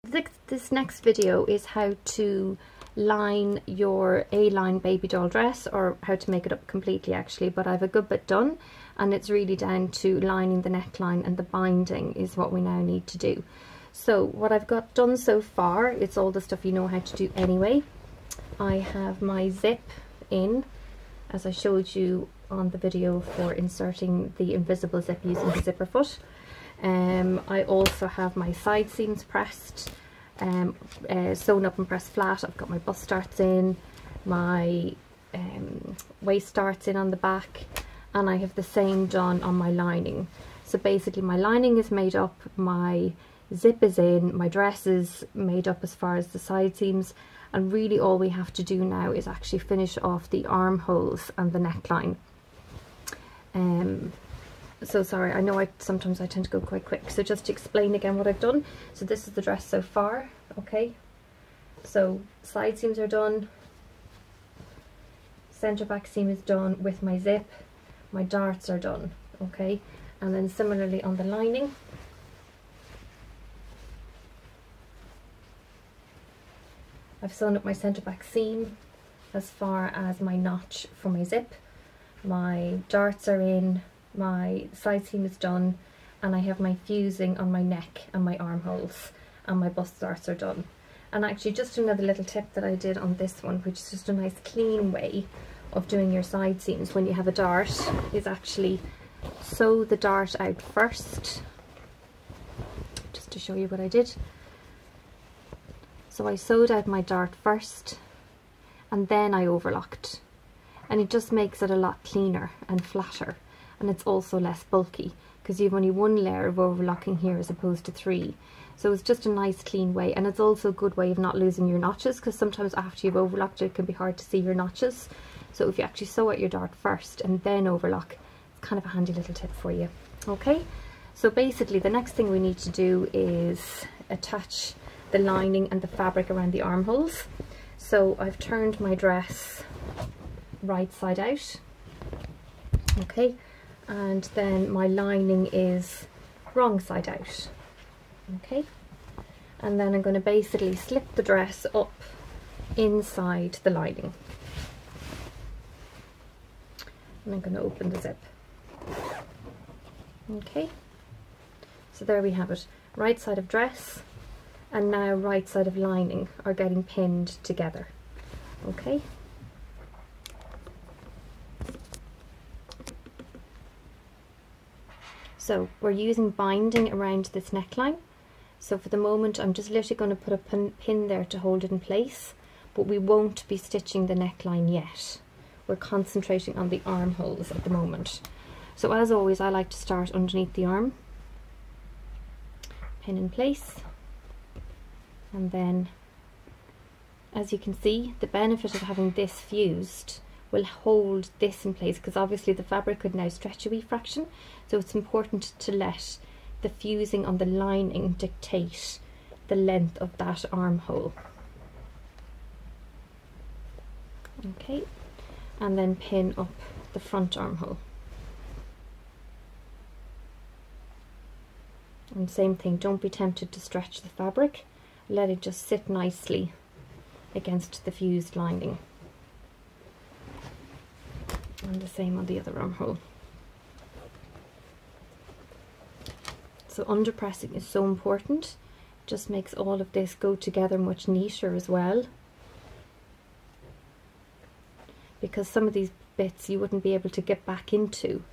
This next video is how to line your A-line baby doll dress, or how to make it up completely actually, but I have a good bit done and it's really down to lining the neckline, and the binding is what we now need to do. So what I've got done so far, it's all the stuff you know how to do anyway. I have my zip in, as I showed you on the video for inserting the invisible zip using the zipper foot. I also have my side seams pressed, sewn up and pressed flat. I've got my bust darts in, my waist darts in on the back, and I have the same done on my lining. So basically my lining is made up, my zip is in, my dress is made up as far as the side seams, and really all we have to do now is actually finish off the armholes and the neckline. So sorry, I know sometimes I tend to go quite quick, so just to explain again what I've done. So this is the dress so far, okay? So side seams are done, centre back seam is done with my zip, my darts are done, okay? And then similarly on the lining, I've sewn up my centre back seam as far as my notch for my zip, my darts are in, my side seam is done, and I have my fusing on my neck and my armholes, and my bust darts are done. And actually just another little tip that I did on this one, which is just a nice clean way of doing your side seams when you have a dart, is actually sew the dart out first, just to show you what I did. So I sewed out my dart first and then I overlocked, and it just makes it a lot cleaner and flatter, and it's also less bulky because you've only one layer of overlocking here as opposed to 3. So it's just a nice clean way, and it's also a good way of not losing your notches, because sometimes after you've overlocked it can be hard to see your notches. So if you actually sew out your dart first and then overlock, it's kind of a handy little tip for you. Okay, so basically the next thing we need to do is attach the lining and the fabric around the armholes. So I've turned my dress right side out, okay, and then my lining is wrong side out, okay, and then I'm going to basically slip the dress up inside the lining, and I'm going to open the zip. Okay, so there we have it, right side of dress and now right side of lining are getting pinned together, okay. So we're using binding around this neckline, so for the moment I'm just literally going to put a pin there to hold it in place, but we won't be stitching the neckline yet. We're concentrating on the armholes at the moment. So as always, I like to start underneath the arm, pin in place, and then as you can see, the benefit of having this fused will hold this in place, because obviously the fabric could now stretch a wee fraction, so it's important to let the fusing on the lining dictate the length of that armhole. Okay, and then pin up the front armhole. And same thing, don't be tempted to stretch the fabric, let it just sit nicely against the fused lining. And the same on the other armhole. So under pressing is so important, it just makes all of this go together much neater as well, because some of these bits you wouldn't be able to get back into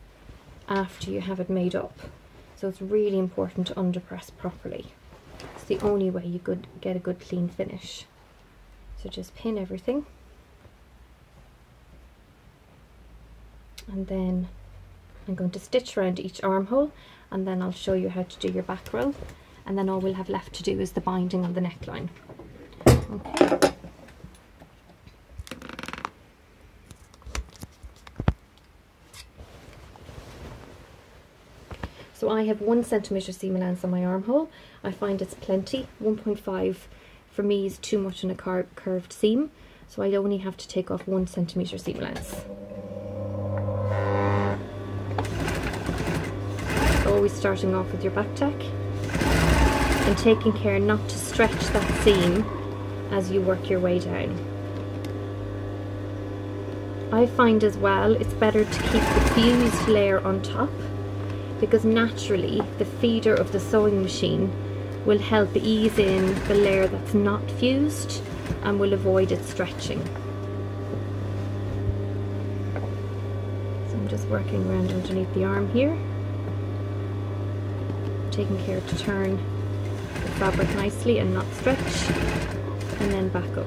after you have it made up. So it's really important to under press properly. It's the only way you could get a good clean finish. So just pin everything, and then I'm going to stitch around each armhole, and then I'll show you how to do your back row, and then all we'll have left to do is the binding on the neckline. Okay. So I have 1 centimetre seam allowance on my armhole. I find it's plenty. 1.5 for me is too much on a curved seam, so I only have to take off 1 centimetre seam allowance. Always starting off with your back tack. and taking care not to stretch that seam as you work your way down. I find as well it's better to keep the fused layer on top, because naturally the feeder of the sewing machine will help ease in the layer that's not fused and will avoid it stretching. So I'm just working around underneath the arm here, taking care to turn the fabric nicely and not stretch, and then back up.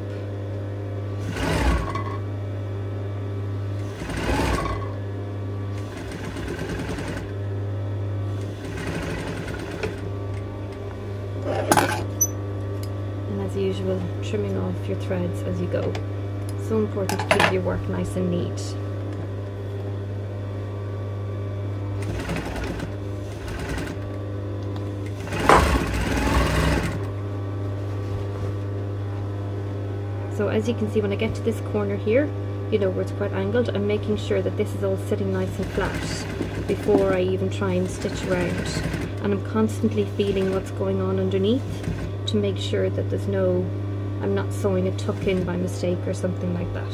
And as usual, trimming off your threads as you go. So important to keep your work nice and neat. So as you can see, when I get to this corner here, you know, where it's quite angled, I'm making sure that this is all sitting nice and flat before I even try and stitch around. And I'm constantly feeling what's going on underneath to make sure that there's no, I'm not sewing a tuck in by mistake or something like that.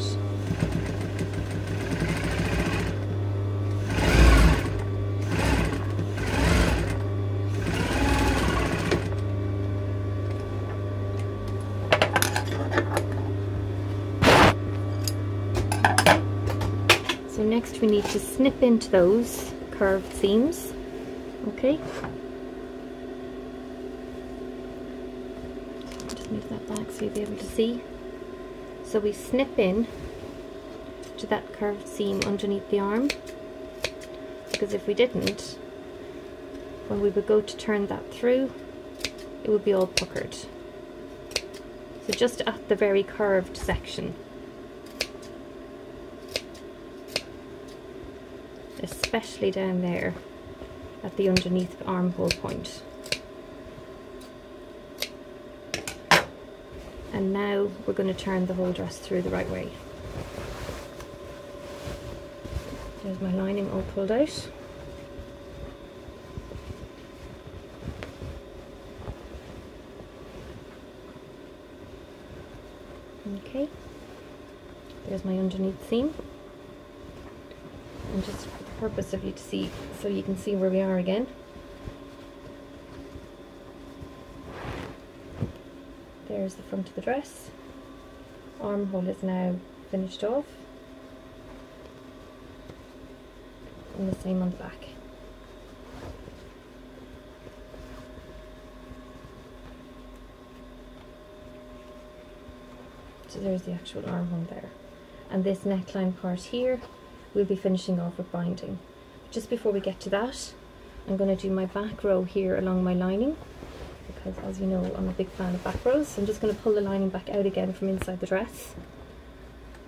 So next we need to snip into those curved seams, okay? Just move that back so you'll be able to see. So we snip in to that curved seam underneath the arm, because if we didn't, when we would go to turn that through, it would be all puckered. So just at the very curved section. Especially down there at the underneath armhole point. And now we're going to turn the whole dress through the right way. There's my lining all pulled out. Okay, there's my underneath seam. And just for the purpose of you to see, so you can see where we are again. There's the front of the dress. Armhole is now finished off. And the same on the back. So there's the actual armhole there. And this neckline part here, we'll be finishing off with binding. Just before we get to that, I'm going to do my back row here along my lining, because as you know, I'm a big fan of back rows. So I'm just going to pull the lining back out again from inside the dress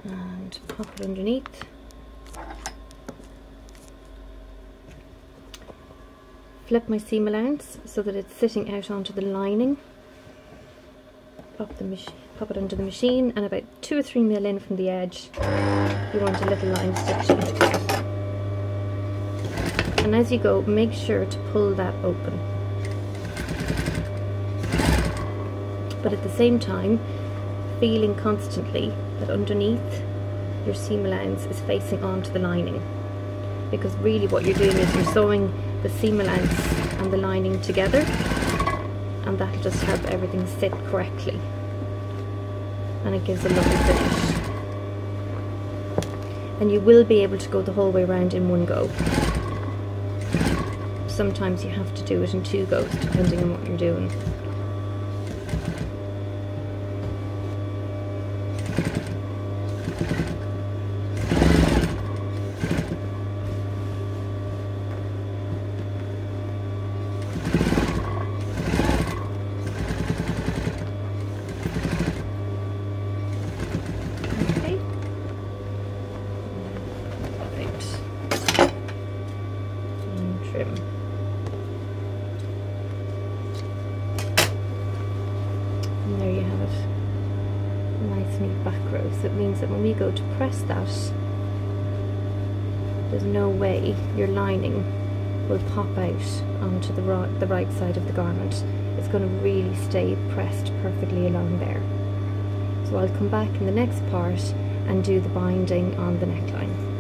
and pop it underneath. Flip my seam allowance so that it's sitting out onto the lining. Pop it under the machine, and about 2 or 3 mil in from the edge, you want a little line stitching. And as you go, make sure to pull that open. But at the same time, feeling constantly that underneath your seam allowance is facing onto the lining. Because really what you're doing is you're sewing the seam allowance and the lining together, and that'll just help everything sit correctly. And it gives a lovely finish. And you will be able to go the whole way around in one go. Sometimes you have to do it in 2 goes, depending on what you're doing. And there you have it, a nice neat back row. So it means that when we go to press that, there's no way your lining will pop out onto the right side of the garment. it's going to really stay pressed perfectly along there. So I'll come back in the next part and do the binding on the neckline.